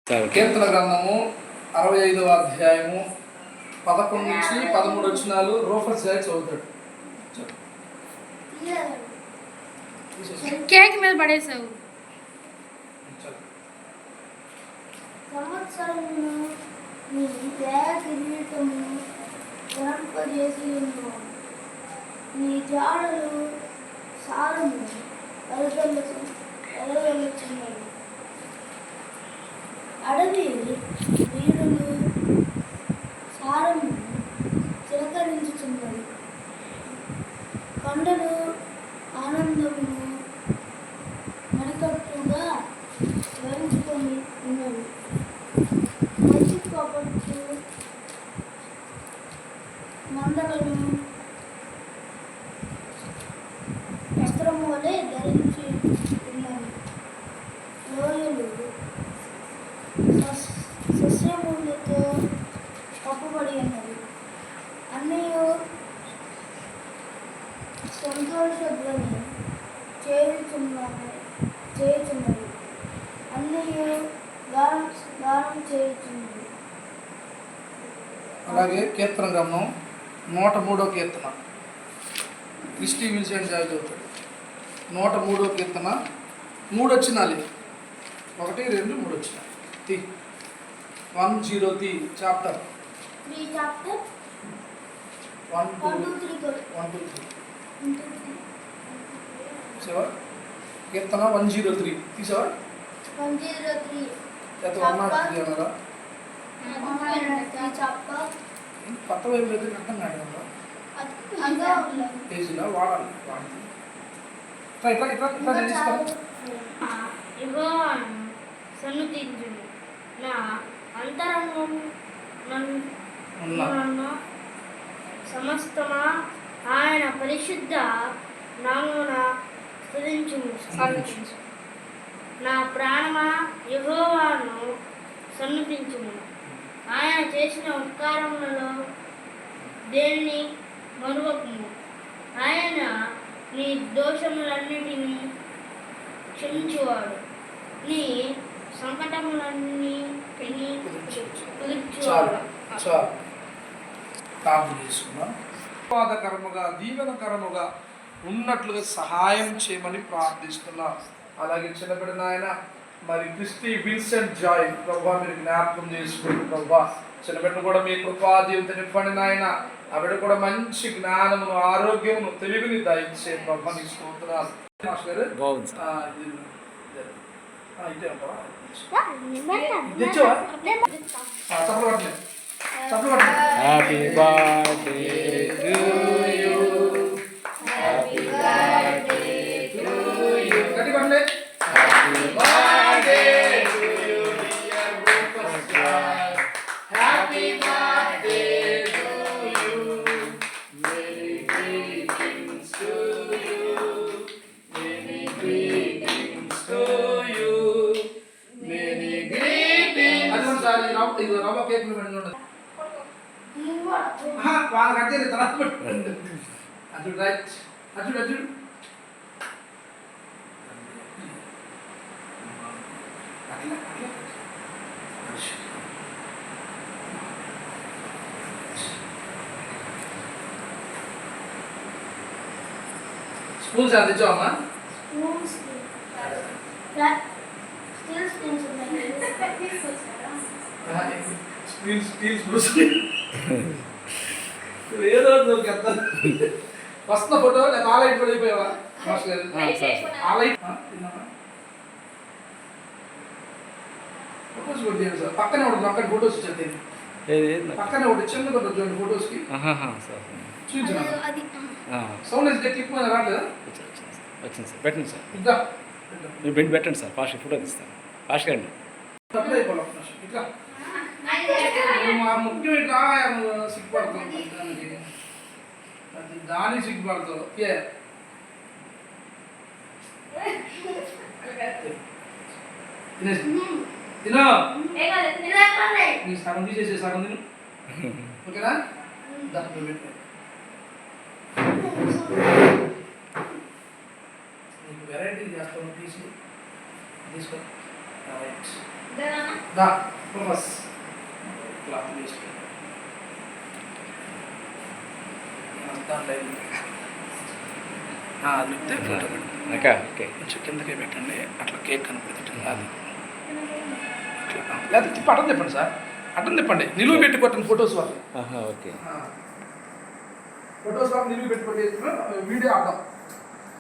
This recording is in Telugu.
కీర్తన గ్రంథము 65వ అధ్యాయము 11 నుంచి 13 వచనాలు రూఫస్ గారు చదువుతాడు. కేక్ మీద పడేసావు. సంవత్సరమును నీ దయా కిరీటమును ధరింపజేసి ఉన్నావు. నీ జాడలు సారము వెదజల్లుచున్నవి. అడవి వీరులు సారము చిలకరించుచున్నవి. కొండలు ఆనందమును మణికట్టుగా ధరించుకొని ఉన్నవి. మంచి కపట్టు మందలను వస్త్రము వలె ధరించి ఉన్నవి. లోయలు సస్యములతో కప్పబడి ఉన్నవి. అన్నీ సంతోషధ్వని చేయుచున్నవి. అన్నీ గానం చేయుచున్నవి. అలాగే కీర్తన గ్రంథం 103వ కీర్తన క్రిస్టీ విన్సెంట్ జాయ్ చదువుతాడు. 103వ కీర్తన 3 వచనాలు, 1, 2, 3 వచనాలు. 103 చాప్టర్ 3 చాప్టర్ 1 2 3 తీసేవా? కీర్తన 103 తీసేవా? 103 అన్నారా? కొత్త వైపు అయితే అర్థం కాదు పేజీలో వాడాలి. యెహోవాను సన్నుతించుము. నా అంతరంగము నన్ను సమస్తమా ఆయన పరిశుద్ధ నామమున స్తుతించుము. నా ప్రాణమా యెహోవాను సన్నుతించుము. ఆయన చేసిన ఉపకారములలో దేనిని మరువకుము. ఆయన నీ దోషములన్నిటినీ క్షమించువాడు. నీ సంకటములన్నీ కుదుర్చువాడు. ఆశీర్వాదకరముగా దీవెనకరముగా ఉన్నట్లుగా సహాయం చేయమని ప్రార్థిస్తున్నాం. అలాగే చిన్నబిడ్డ ఆయన మరి క్రిస్టీ విన్సెంట్ జాయ్ ప్రభా మీరు జ్ఞాపకం చేసుకోండి ప్రభా. చిన్నబిడ్డను కూడా మీ కృపాదీవత నింపండి నాయన. ఆవిడ కూడా మంచి జ్ఞానమును ఆరోగ్యమును తెలివిని దయచే ప్రభా నీ స్తోత్రాలు. Happy birthday to you, happy birthday to you, happy birthday to you dear Rufus Joy, happy birthday to you, many greetings to you, many greetings to you, many greetings. అది సార్ ఇది రవ్వ కేక్ పెట్టండి. వాళ్ళకి అదే తర్వాత అటు రైట్ అటు అటు స్కూల్స్ అందించావమ్మా? ఏదో వస్తున్న ఫోటో లేదా ఆలైట్ పడిపోయావా? ఫోటోస్ కొట్టాను సార్. పక్కనే ఉంటుంది, అక్కడ ఫోటోస్ ఇచ్చేది. పక్కనే ఒకటి చిన్నది ఉంటుంది చూడండి ఫోటోస్కి చూపించిన సౌండ్ వేస్తే క్లిక్ మీద రావట్లేదా? వచ్చింది సార్, పెట్టండి సార్. ఇంకా మీరు పెట్టండి సార్, ఫాస్ట్ ఫోటో తీస్తాను. ఫాస్ట్గా అండి. తప్పుడు అయిపోవాలి ఇట్లా ముఖ్యం ఇట్లా సిగ్గుపడుతుంది దానికి సిగ్గుపడతావు. తినో నీ సగం తీసేసే సగం తిను. ఓకేనా? పెట్టు. నీకు వెరైటీ చేస్తాను తీసుకో. రైట్ దా బస్ క్లాత్ వేసి అంతా లైన్ అది చెప్తే ఫోటో పెట్టండి. ఓకే ఓకే కొంచెం కిందకే పెట్టండి, అట్లా కేక్ కనపడుతుంది. అది ఇట్లా లేదా తిప్పి అటం తిప్పండి సార్, అటం తిప్పండి, నిలువు పెట్టి కొట్టండి ఫొటోస్ వాళ్ళు. ఓకే ఫొటోస్ వాళ్ళు నిలువు పెట్టి కొట్టేసి వీడియో ఆడదాం.